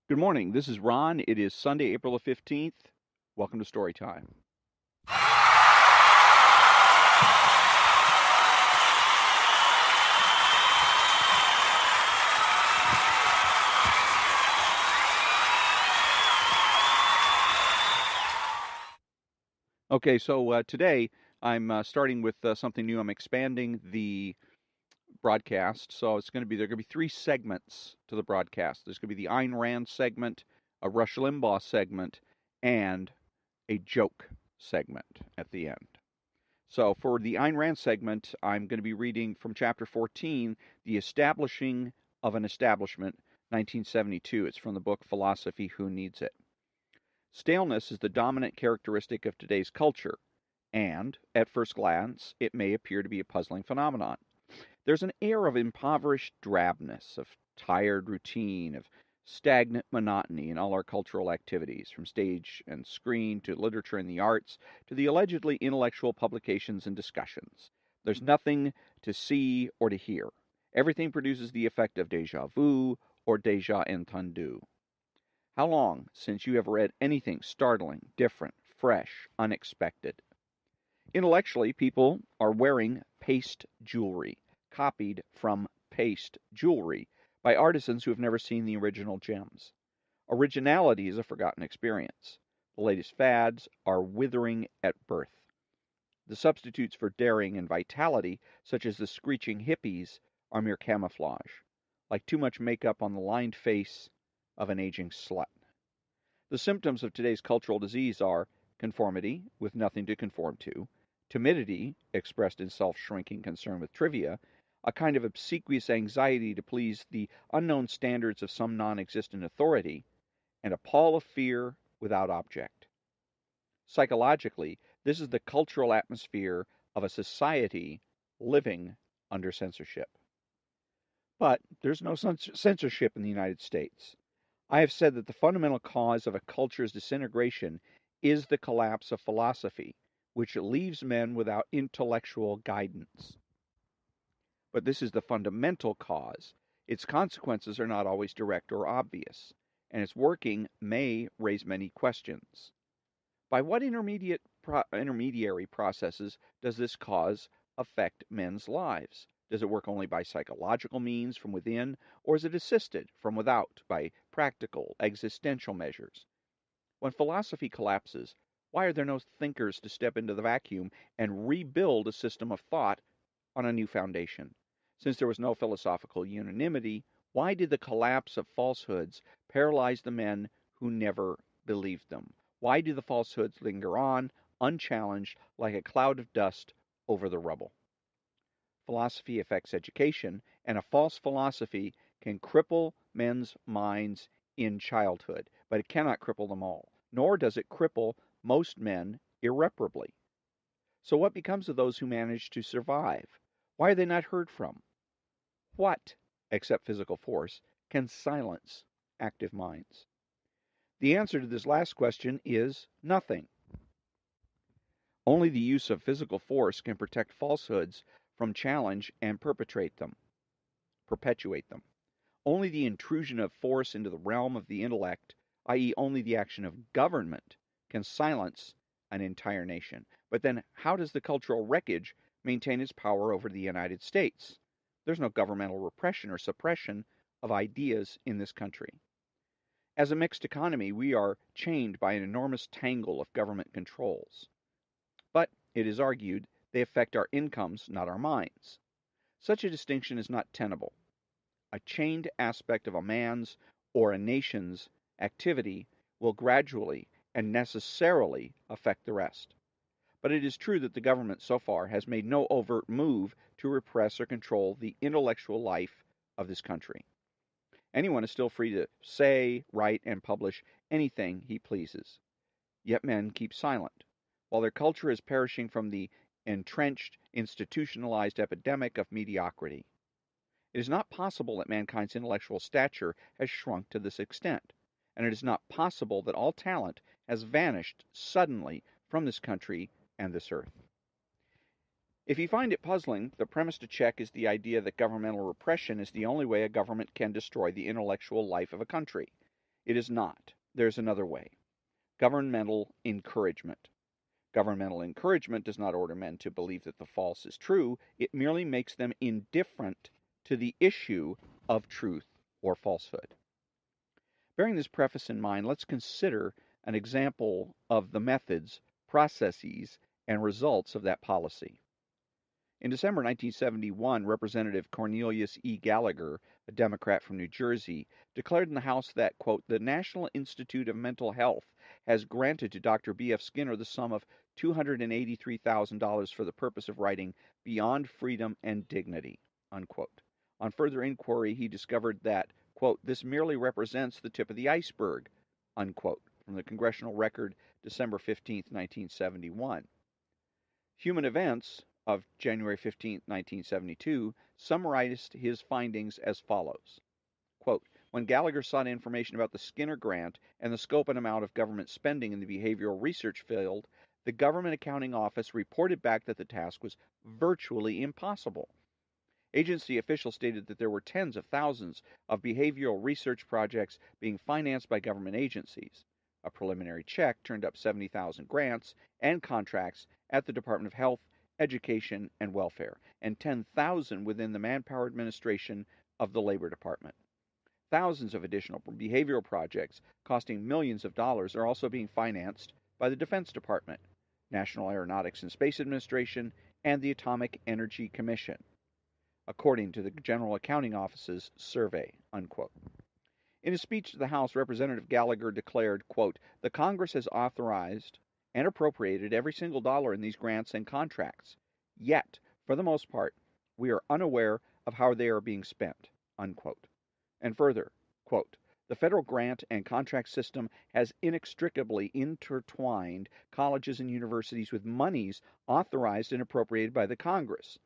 Good morning. This is Ron. It is Sunday, April the 15th. Welcome to Story Time. Okay, so today I'm starting with something new. I'm expanding the broadcast. So there are going to be three segments to the broadcast. There's going to be the Ayn Rand segment, a Rush Limbaugh segment, and a joke segment at the end. So for the Ayn Rand segment, I'm going to be reading from chapter 14, The Establishing of an Establishment, 1972. It's from the book Philosophy, Who Needs It? Staleness is the dominant characteristic of today's culture, and, at first glance, it may appear to be a puzzling phenomenon. There's an air of impoverished drabness, of tired routine, of stagnant monotony in all our cultural activities, from stage and screen to literature and the arts to the allegedly intellectual publications and discussions. There's nothing to see or to hear. Everything produces the effect of déjà vu or déjà entendu. How long since you have read anything startling, different, fresh, unexpected? Intellectually, people are wearing paste jewelry, copied from paste jewelry by artisans who have never seen the original gems. Originality is a forgotten experience. The latest fads are withering at birth. The substitutes for daring and vitality, such as the screeching hippies, are mere camouflage, like too much makeup on the lined face of an aging slut. The symptoms of today's cultural disease are conformity, with nothing to conform to, timidity, expressed in self-shrinking concern with trivia, a kind of obsequious anxiety to please the unknown standards of some non-existent authority, and a pall of fear without object. Psychologically, this is the cultural atmosphere of a society living under censorship. But there's no censorship in the United States. I have said that the fundamental cause of a culture's disintegration is the collapse of philosophy, which leaves men without intellectual guidance. But this is the fundamental cause. Its consequences are not always direct or obvious, and its working may raise many questions. By what intermediary processes does this cause affect men's lives? Does it work only by psychological means from within, or is it assisted from without by practical, existential measures? When philosophy collapses, why are there no thinkers to step into the vacuum and rebuild a system of thought on a new foundation? Since there was no philosophical unanimity, why did the collapse of falsehoods paralyze the men who never believed them? Why do the falsehoods linger on, unchallenged, like a cloud of dust over the rubble? Philosophy affects education, and a false philosophy can cripple men's minds in childhood, but it cannot cripple them all, nor does it cripple most men irreparably. So what becomes of those who manage to survive? Why are they not heard from? What, except physical force, can silence active minds? The answer to this last question is nothing. Only the use of physical force can protect falsehoods from challenge and perpetuate them. Only the intrusion of force into the realm of the intellect, i.e., only the action of government, can silence an entire nation. But then, how does the cultural wreckage maintain its power over the United States? There's no governmental repression or suppression of ideas in this country. As a mixed economy, we are chained by an enormous tangle of government controls. But, it is argued, they affect our incomes, not our minds. Such a distinction is not tenable. A chained aspect of a man's or a nation's activity will gradually and necessarily affect the rest. But it is true that the government so far has made no overt move to repress or control the intellectual life of this country. Anyone is still free to say, write, and publish anything he pleases. Yet men keep silent, while their culture is perishing from the entrenched, institutionalized epidemic of mediocrity. It is not possible that mankind's intellectual stature has shrunk to this extent, and it is not possible that all talent has vanished suddenly from this country and this earth. If you find it puzzling, the premise to check is the idea that governmental repression is the only way a government can destroy the intellectual life of a country. It is not. There's another way. Governmental encouragement. Governmental encouragement does not order men to believe that the false is true. It merely makes them indifferent to the issue of truth or falsehood. Bearing this preface in mind, let's consider an example of the methods, processes, and results of that policy. In December 1971, Representative Cornelius E. Gallagher, a Democrat from New Jersey, declared in the House that, quote, the National Institute of Mental Health has granted to Dr. B.F. Skinner the sum of $283,000 for the purpose of writing Beyond Freedom and Dignity, unquote. On further inquiry, he discovered that, quote, this merely represents the tip of the iceberg, unquote, from the Congressional Record, December 15, 1971. Human Events of January 15, 1972, summarized his findings as follows. Quote, when Gallagher sought information about the Skinner Grant and the scope and amount of government spending in the behavioral research field, the Government Accounting Office reported back that the task was virtually impossible. Agency officials stated that there were tens of thousands of behavioral research projects being financed by government agencies. A preliminary check turned up 70,000 grants and contracts at the Department of Health, Education, and Welfare, and 10,000 within the Manpower Administration of the Labor Department. Thousands of additional behavioral projects costing millions of dollars are also being financed by the Defense Department, National Aeronautics and Space Administration, and the Atomic Energy Commission, according to the General Accounting Office's survey, unquote. In his speech to the House, Representative Gallagher declared, quote, the Congress has authorized and appropriated every single dollar in these grants and contracts. Yet, for the most part, we are unaware of how they are being spent, unquote. And further, quote, the federal grant and contract system has inextricably intertwined colleges and universities with monies authorized and appropriated by the Congress.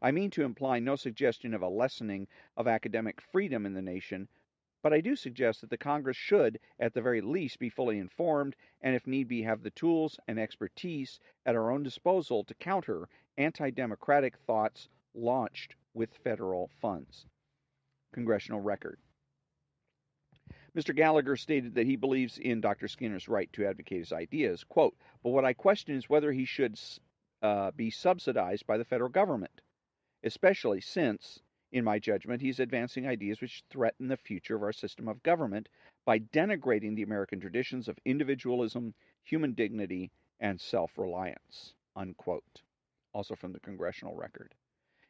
I mean to imply no suggestion of a lessening of academic freedom in the nation, but I do suggest that the Congress should, at the very least, be fully informed and, if need be, have the tools and expertise at our own disposal to counter anti-democratic thoughts launched with federal funds. Congressional Record. Mr. Gallagher stated that he believes in Dr. Skinner's right to advocate his ideas, quote, but what I question is whether he should be subsidized by the federal government, especially since, in my judgment, he's advancing ideas which threaten the future of our system of government by denigrating the American traditions of individualism, human dignity, and self-reliance, unquote. Also from the Congressional Record.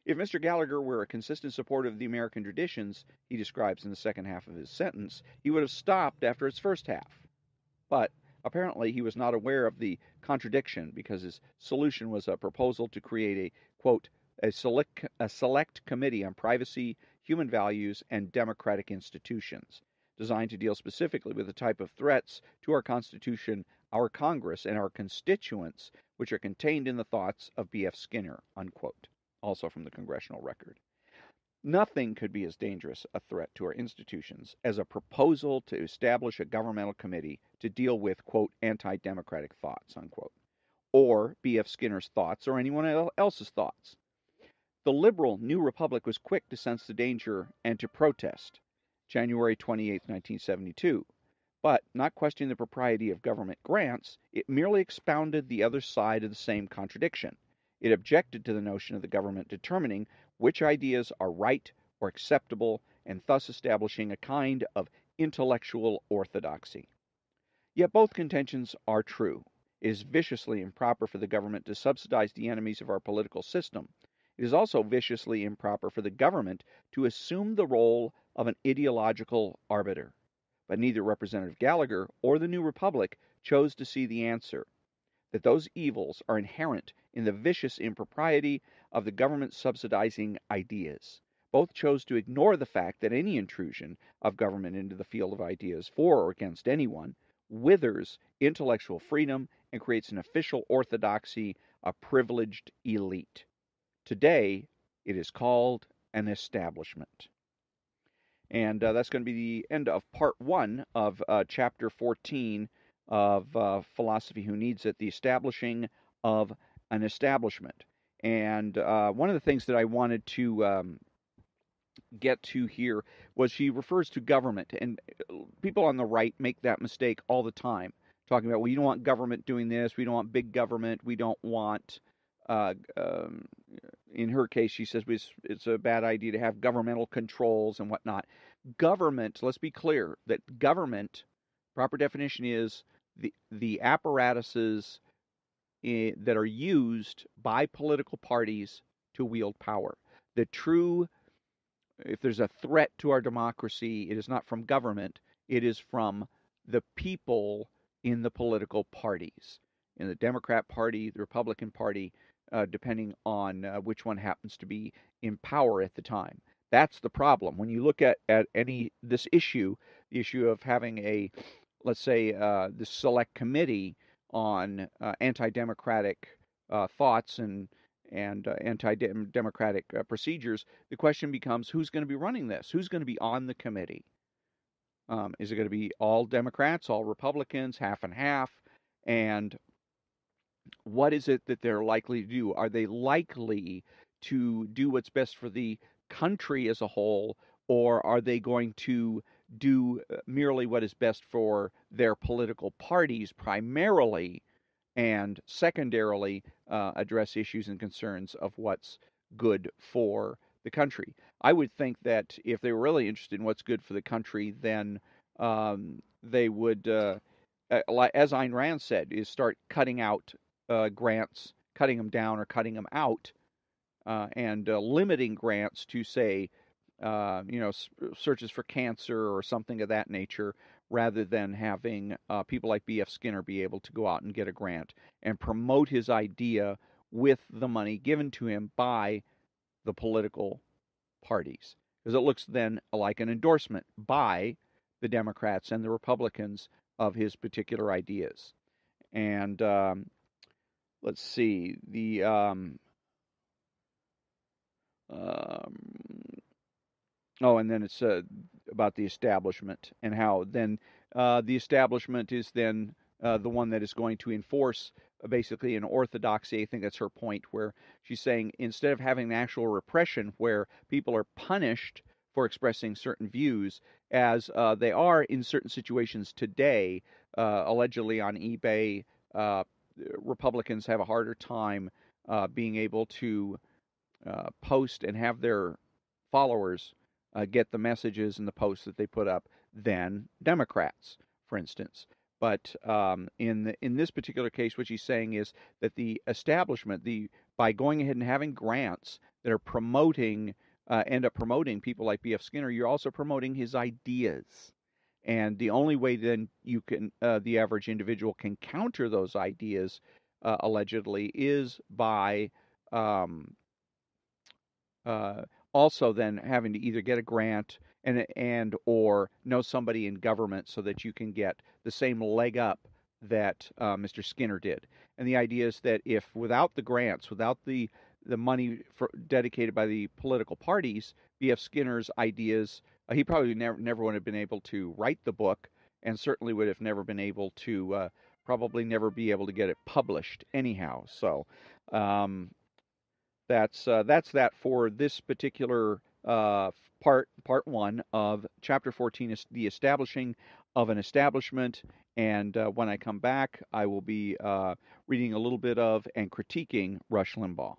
If Mr. Gallagher were a consistent supporter of the American traditions he describes in the second half of his sentence, he would have stopped after its first half. But apparently he was not aware of the contradiction because his solution was a proposal to create a, quote, a select committee on privacy, human values, and democratic institutions, designed to deal specifically with the type of threats to our Constitution, our Congress, and our constituents which are contained in the thoughts of B.F. Skinner, unquote. Also from the Congressional Record. Nothing could be as dangerous a threat to our institutions as a proposal to establish a governmental committee to deal with, quote, anti-democratic thoughts, unquote, or B.F. Skinner's thoughts or anyone else's thoughts. The liberal New Republic was quick to sense the danger and to protest, January 28, 1972. But, not questioning the propriety of government grants, it merely expounded the other side of the same contradiction. It objected to the notion of the government determining which ideas are right or acceptable and thus establishing a kind of intellectual orthodoxy. Yet both contentions are true. It is viciously improper for the government to subsidize the enemies of our political system. It is also viciously improper for the government to assume the role of an ideological arbiter. But neither Representative Gallagher or the New Republic chose to see the answer, that those evils are inherent in the vicious impropriety of the government subsidizing ideas. Both chose to ignore the fact that any intrusion of government into the field of ideas for or against anyone withers intellectual freedom and creates an official orthodoxy, a privileged elite. Today, it is called an establishment. And that's going to be the end of part 1 of chapter 14 of Philosophy Who Needs It, the establishing of an establishment. And one of the things that I wanted to get to here was she refers to government, and people on the right make that mistake all the time, talking about, well, you don't want government doing this, we don't want big government, we don't want. Uh, um, in her case, she says it's a bad idea to have governmental controls and whatnot. Government, let's be clear that government, proper definition is the apparatuses that are used by political parties to wield power. The true, if there's a threat to our democracy, it is not from government, it is from the people in the political parties. In the Democrat Party, the Republican Party, depending on which one happens to be in power at the time. That's the problem. When you look at this issue, the issue of having a, let's say, the select committee on anti-democratic thoughts and anti-democratic procedures, the question becomes, who's going to be running this? Who's going to be on the committee? Is it going to be all Democrats, all Republicans, half and half? And what is it that they're likely to do? Are they likely to do what's best for the country as a whole, or are they going to do merely what is best for their political parties primarily, and secondarily address issues and concerns of what's good for the country? I would think that if they were really interested in what's good for the country, then they would, as Ayn Rand said, is start cutting out grants, cutting them down or cutting them out, and limiting grants to, say, searches for cancer or something of that nature, rather than having people like B.F. Skinner be able to go out and get a grant and promote his idea with the money given to him by the political parties. Because it looks then like an endorsement by the Democrats and the Republicans of his particular ideas. And let's see, um, oh, and then it's about the establishment and how then the establishment is then the one that is going to enforce basically an orthodoxy. I think that's her point, where she's saying instead of having actual repression where people are punished for expressing certain views, as they are in certain situations today, allegedly on eBay, uh, Republicans have a harder time being able to post and have their followers get the messages and the posts that they put up than Democrats, for instance. But in this particular case, what she's saying is that the establishment, by going ahead and having grants that are promoting, end up promoting people like B.F. Skinner, you're also promoting his ideas. And the only way then you can, the average individual can counter those ideas, allegedly, is by um, uh, also then having to either get a grant and or know somebody in government so that you can get the same leg up that Mr. Skinner did. And the idea is that if without the grants, without the money dedicated by the political parties, B.F. Skinner's ideas, he probably never would have been able to write the book, and certainly would have never been able to probably never be able to get it published anyhow. So um, that's that for this particular part one of chapter 14, is the establishing of an establishment. And when I come back, I will be reading a little bit of and critiquing Rush Limbaugh.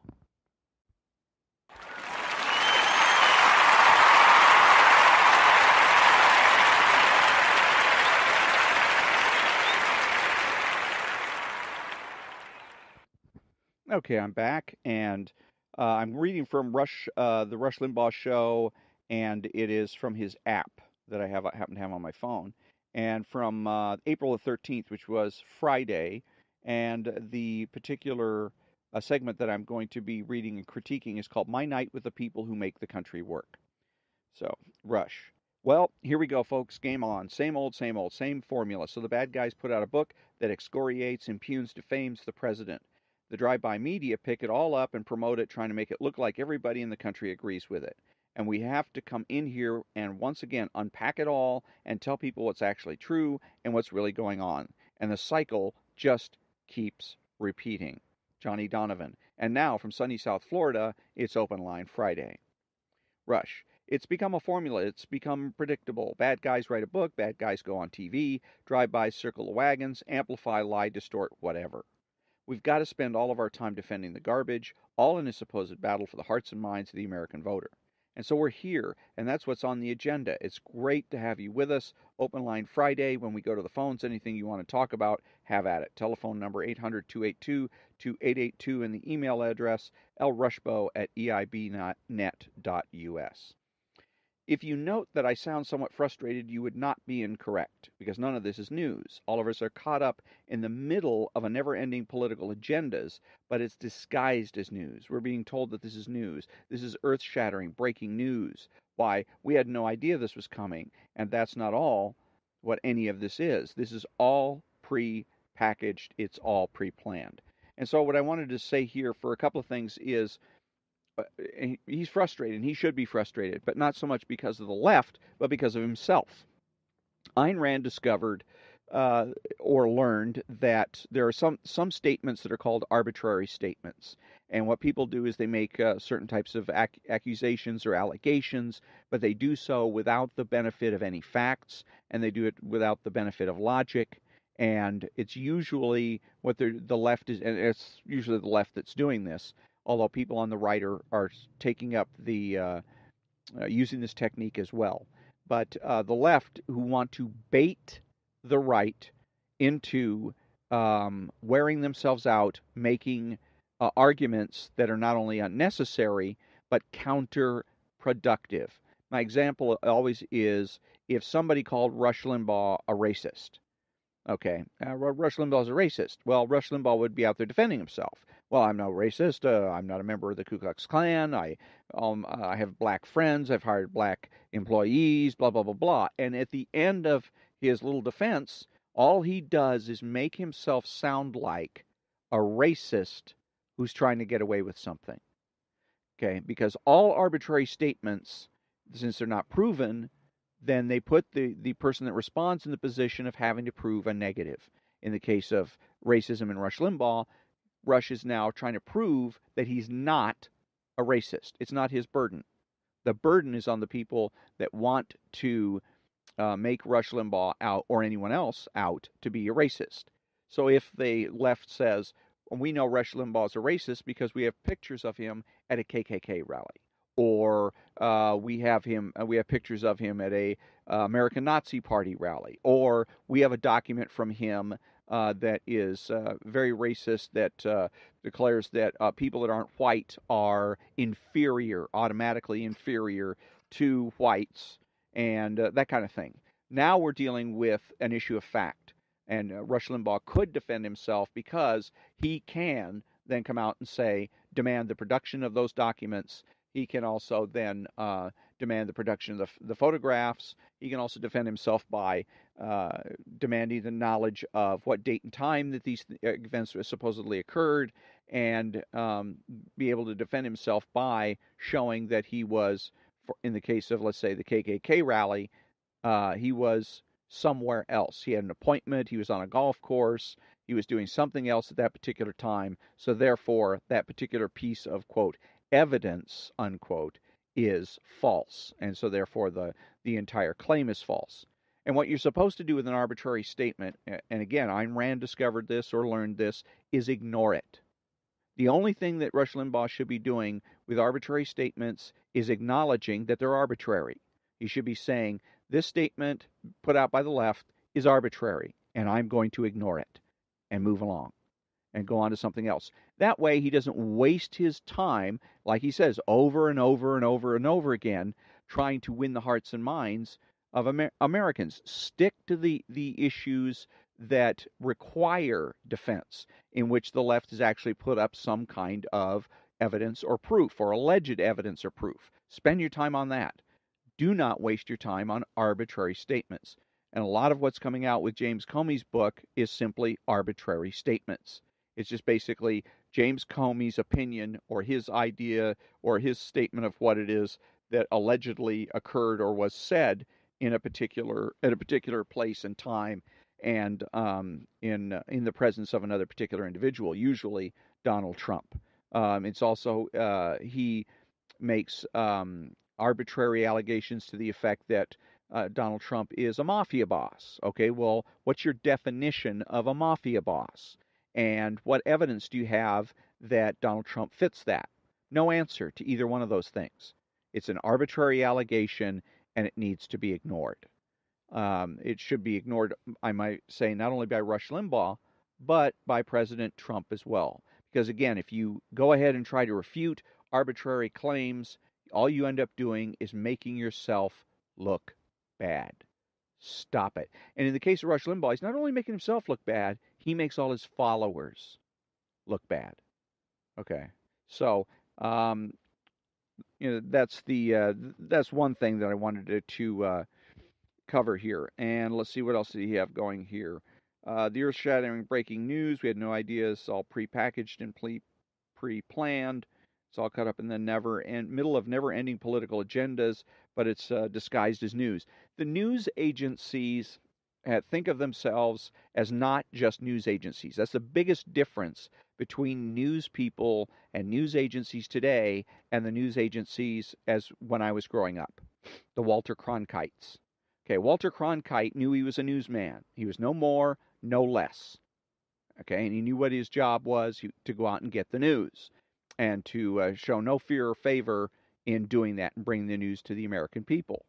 Okay, I'm back, and I'm reading from the Rush Limbaugh Show, and it is from his app that I happen to have on my phone, and from April the 13th, which was Friday, and the particular segment that I'm going to be reading and critiquing is called "My Night with the People Who Make the Country Work." So, Rush. Well, here we go, folks. Game on. Same old, same formula. So the bad guys put out a book that excoriates, impugns, defames the president. The drive-by media pick it all up and promote it, trying to make it look like everybody in the country agrees with it. And we have to come in here and once again unpack it all and tell people what's actually true and what's really going on. And the cycle just keeps repeating. Johnny Donovan. And now from sunny South Florida, it's Open Line Friday. Rush. It's become a formula. It's become predictable. Bad guys write a book, bad guys go on TV, drive-bys circle the wagons, amplify, lie, distort, whatever. We've got to spend all of our time defending the garbage, all in a supposed battle for the hearts and minds of the American voter. And so we're here, and that's what's on the agenda. It's great to have you with us. Open Line Friday, when we go to the phones, anything you want to talk about, have at it. Telephone number 800-282-2882 and the email address lrushbo@eibnet.us. If you note that I sound somewhat frustrated, you would not be incorrect, because none of this is news. All of us are caught up in the middle of a never-ending political agendas, but it's disguised as news. We're being told that this is news. This is earth-shattering, breaking news. Why, we had no idea this was coming, and that's not all what any of this is. This is all pre-packaged. It's all pre-planned. And so what I wanted to say here for a couple of things is he's frustrated, and he should be frustrated, but not so much because of the left, but because of himself. Ayn Rand discovered or learned that there are some statements that are called arbitrary statements. And what people do is they make certain types of accusations or allegations, but they do so without the benefit of any facts, and they do it without the benefit of logic. And it's usually what the left is, and it's usually the left that's doing this, although people on the right are taking up the using this technique as well. But the left, who want to bait the right into wearing themselves out, making arguments that are not only unnecessary, but counterproductive. My example always is if somebody called Rush Limbaugh a racist. Okay, Rush Limbaugh is a racist. Well, Rush Limbaugh would be out there defending himself. Well, I'm no racist. I'm not a member of the Ku Klux Klan. I have black friends. I've hired black employees. Blah blah blah blah. And at the end of his little defense, all he does is make himself sound like a racist who's trying to get away with something. Okay, because all arbitrary statements, since they're not proven, then they put the person that responds in the position of having to prove a negative. In the case of racism and Rush Limbaugh, Rush is now trying to prove that he's not a racist. It's not his burden. The burden is on the people that want to make Rush Limbaugh out or anyone else out to be a racist. So if the left says, well, we know Rush Limbaugh is a racist because we have pictures of him at a KKK rally, or we have pictures of him at a American Nazi Party rally, or we have a document from him that is very racist, that declares that people that aren't white are inferior, automatically inferior to whites, and that kind of thing. Now we're dealing with an issue of fact, and Rush Limbaugh could defend himself because he can then come out and say, demand the production of those documents. He can also then demand the production of the photographs. He can also defend himself by demanding the knowledge of what date and time that these events supposedly occurred, and be able to defend himself by showing that he was, in the case of, let's say, the KKK rally, he was somewhere else. He had an appointment. He was on a golf course. He was doing something else at that particular time. So therefore, that particular piece of, quote, evidence, unquote, is false. And so therefore, the entire claim is false. And what you're supposed to do with an arbitrary statement, and again, Ayn Rand discovered this or learned this, is ignore it. The only thing that Rush Limbaugh should be doing with arbitrary statements is acknowledging that they're arbitrary. He should be saying, this statement put out by the left is arbitrary, and I'm going to ignore it and move along and go on to something else. That way, he doesn't waste his time, like he says, over and over and over and over again, trying to win the hearts and minds of Americans. Stick to the issues that require defense, in which the left has actually put up some kind of evidence or proof, or alleged evidence or proof. Spend your time on that. Do not waste your time on arbitrary statements. And a lot of what's coming out with James Comey's book is simply arbitrary statements. It's just basically James Comey's opinion, or his idea, or his statement of what it is that allegedly occurred or was said at a particular place and time, and in the presence of another particular individual, usually Donald Trump. It's also he makes arbitrary allegations to the effect that Donald Trump is a mafia boss. Okay, well, what's your definition of a mafia boss? And what evidence do you have that Donald Trump fits that? No answer to either one of those things. It's an arbitrary allegation and it needs to be ignored. It should be ignored, I might say, not only by Rush Limbaugh, but by President Trump as well. Because again, if you go ahead and try to refute arbitrary claims, all you end up doing is making yourself look bad. Stop it. And in the case of Rush Limbaugh, he's not only making himself look bad, he makes all his followers look bad. Okay. So, um, that's one thing that I wanted to cover here. And let's see what else did he have going here. The earth-shattering breaking news. We had no idea. It's all pre-packaged and pre-planned. It's all caught up in the middle of never-ending political agendas, but it's disguised as news. The news agencies think of themselves as not just news agencies. That's the biggest difference between news people and news agencies today and the news agencies as when I was growing up. The Walter Cronkites. Okay, Walter Cronkite knew he was a newsman. He was no more, no less. Okay, and he knew what his job was to go out and get the news and to show no fear or favor in doing that and bringing the news to the American people.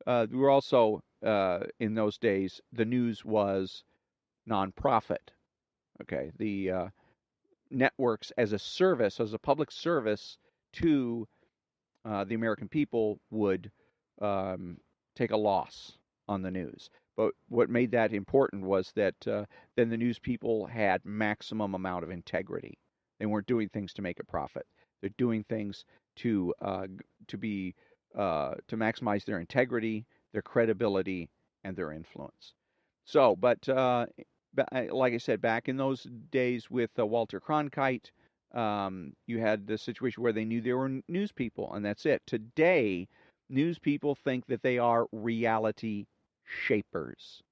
We were also, in those days, the news was nonprofit. Okay, the networks as a service, as a public service to the American people would take a loss on the news. But what made that important was that then the news people had maximum amount of integrity. They weren't doing things to make a profit. They're doing things to maximize their integrity, their credibility, and their influence. So, like I said, back in those days with Walter Cronkite, you had the situation where they knew they were news people, and that's it. Today, news people think that they are reality shapers.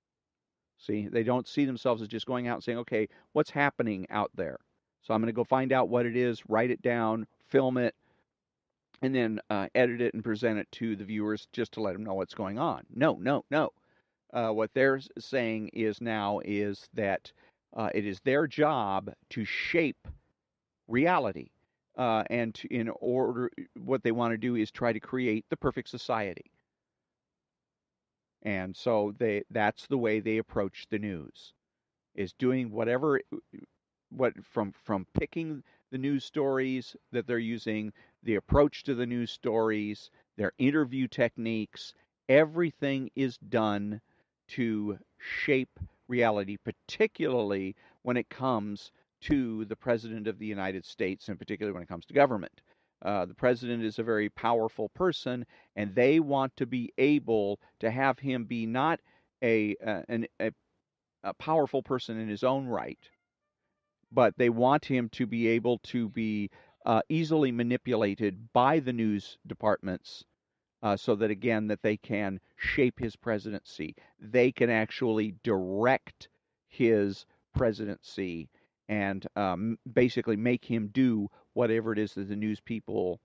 See, they don't see themselves as just going out and saying, okay, what's happening out there? So I'm going to go find out what it is, write it down, film it, and then edit it and present it to the viewers just to let them know what's going on. No, no, no. What they're saying is that it is their job to shape reality. In order, what they want to do is try to create the perfect society. And so that's the way they approach the news, is doing from picking the news stories that they're using, the approach to the news stories, their interview techniques, everything is done to shape reality, particularly when it comes to the President of the United States, and particularly when it comes to government. The president is a very powerful person, and they want to be able to have him be not a powerful person in his own right, but they want him to be able to be easily manipulated by the news departments so that, again, that they can shape his presidency. They can actually direct his presidency and basically make him do whatever it is that the news people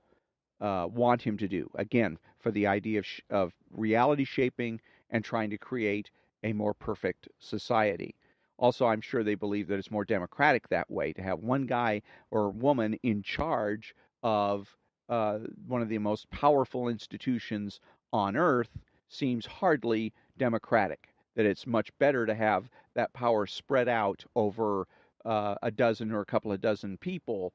want him to do. Again, for the idea of reality shaping and trying to create a more perfect society. Also, I'm sure they believe that it's more democratic that way, to have one guy or woman in charge of one of the most powerful institutions on earth seems hardly democratic. That it's much better to have that power spread out over a dozen or a couple of dozen people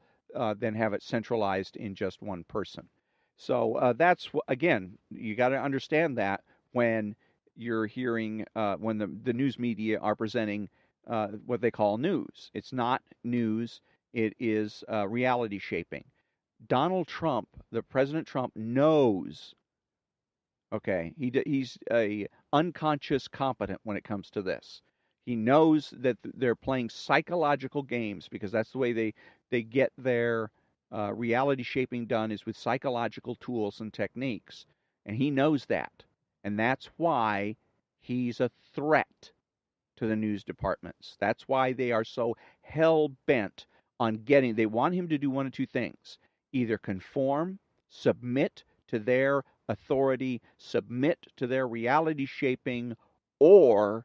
than have it centralized in just one person. So that's, again, you got to understand that when you're hearing, when the news media are presenting what they call news. It's not news, it is reality shaping. Donald Trump, the President Trump, knows. Okay, he's a unconscious competent when it comes to this. He knows that they're playing psychological games because that's the way they get their reality shaping done, is with psychological tools and techniques, and he knows that, and that's why he's a threat to the news departments. That's why they are so hell bent on they want him to do one of two things: either conform, submit to their authority, submit to their reality shaping, or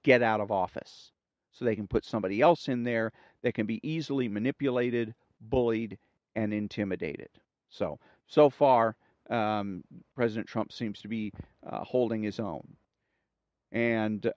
get out of office. So they can put somebody else in there that can be easily manipulated, bullied, and intimidated. So far, President Trump seems to be holding his own. And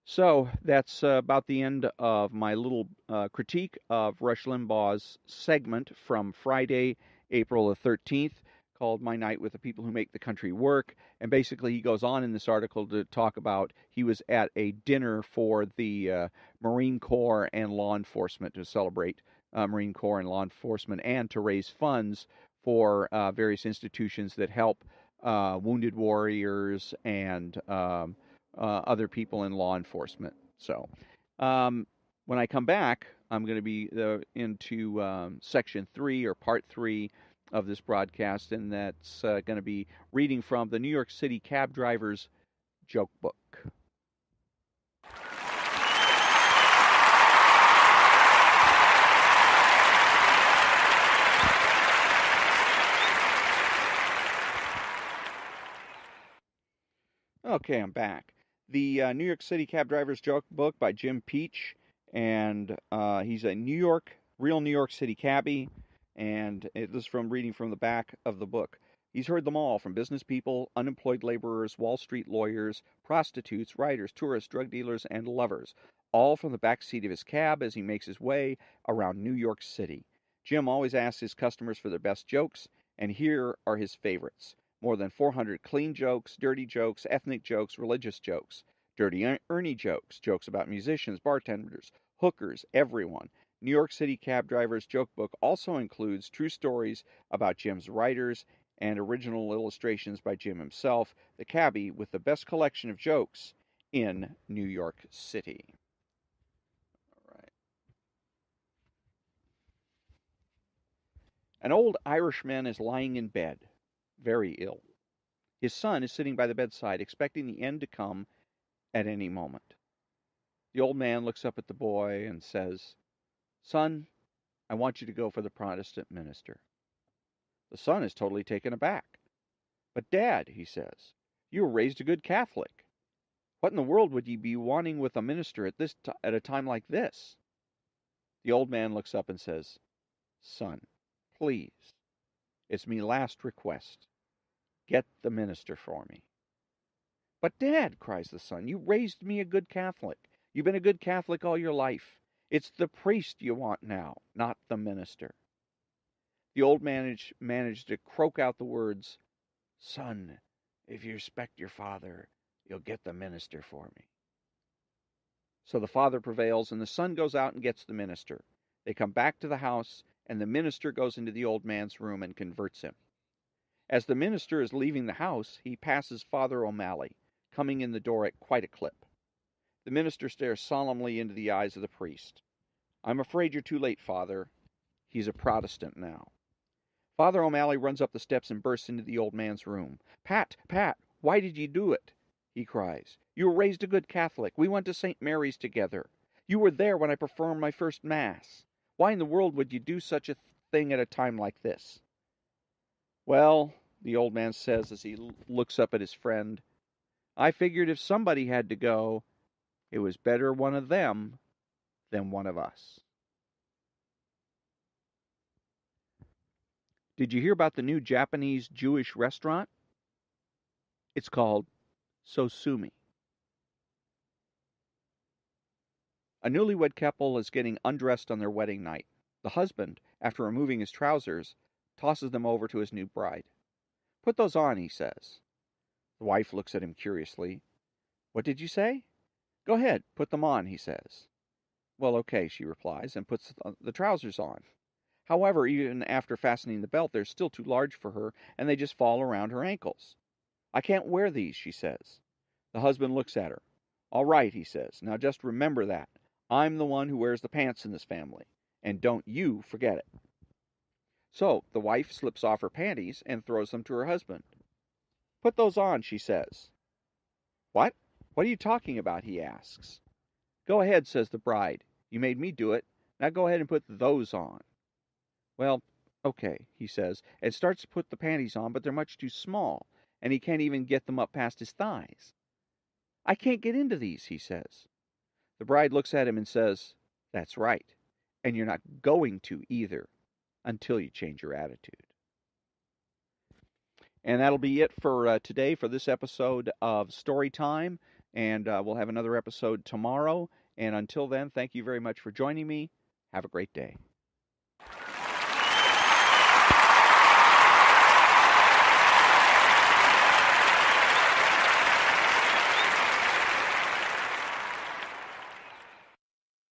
so that's about the end of my little critique of Rush Limbaugh's segment from Friday, April the 13th, called My Night with the People Who Make the Country Work. And basically, he goes on in this article to talk about he was at a dinner for the Marine Corps and law enforcement to celebrate Marine Corps and law enforcement and to raise funds for various institutions that help wounded warriors and other people in law enforcement. So, when I come back, I'm going to be into section 3 or part 3 of this broadcast, and that's going to be reading from the New York City Cab Driver's Joke Book. Okay, I'm back. The New York City Cab Driver's Joke Book by Jim Peach, and he's a real New York City cabbie, and this is from reading from the back of the book. He's heard them all, from business people, unemployed laborers, Wall Street lawyers, prostitutes, writers, tourists, drug dealers, and lovers, all from the back seat of his cab as he makes his way around New York City. Jim always asks his customers for their best jokes, and here are his favorites. More than 400 clean jokes, dirty jokes, ethnic jokes, religious jokes, Dirty Ernie jokes, jokes about musicians, bartenders, hookers, everyone. New York City Cab Driver's Joke Book also includes true stories about Jim's writers and original illustrations by Jim himself, the cabbie with the best collection of jokes in New York City. All right. An old Irishman is lying in bed, very ill. His son is sitting by the bedside, expecting the end to come at any moment. The old man looks up at the boy and says, "Son, I want you to go for the Protestant minister." The son is totally taken aback. "But, Dad," he says, "you were raised a good Catholic. What in the world would you be wanting with a minister at a time like this?" The old man looks up and says, "Son, please, it's me last request. Get the minister for me." "But, Dad," cries the son, "you raised me a good Catholic. You've been a good Catholic all your life. It's the priest you want now, not the minister." The old man managed to croak out the words, "Son, if you respect your father, you'll get the minister for me." So the father prevails, and the son goes out and gets the minister. They come back to the house, and the minister goes into the old man's room and converts him. As the minister is leaving the house, he passes Father O'Malley, coming in the door at quite a clip. The minister stares solemnly into the eyes of the priest. "I'm afraid you're too late, Father. He's a Protestant now." Father O'Malley runs up the steps and bursts into the old man's room. "Pat, Pat, why did you do it?" he cries. "You were raised a good Catholic. We went to St. Mary's together. You were there when I performed my first Mass. Why in the world would you do such a thing at a time like this?" "Well," the old man says as he looks up at his friend, "I figured if somebody had to go, it was better one of them than one of us." Did you hear about the new Japanese Jewish restaurant? It's called Sosumi. A newlywed couple is getting undressed on their wedding night. The husband, after removing his trousers, tosses them over to his new bride. "Put those on," he says. The wife looks at him curiously. "What did you say?" "Go ahead, put them on," he says. "Well, okay," she replies, and puts the trousers on. However, even after fastening the belt, they're still too large for her, and they just fall around her ankles. "I can't wear these," she says. The husband looks at her. "All right," he says. "Now just remember that. I'm the one who wears the pants in this family, and don't you forget it." So the wife slips off her panties and throws them to her husband. "Put those on," she says. "What? What are you talking about?" he asks. "Go ahead," says the bride. "You made me do it. Now go ahead and put those on." "Well, Okay, he says, and starts to put the panties on, but they're much too small, and he can't even get them up past his thighs. I can't get into these, he says. The bride looks at him and says, That's right, and you're not going to either until you change your attitude. And that'll be it for today for this episode of Story Time. And we'll have another episode tomorrow. And until then, thank you very much for joining me. Have a great day.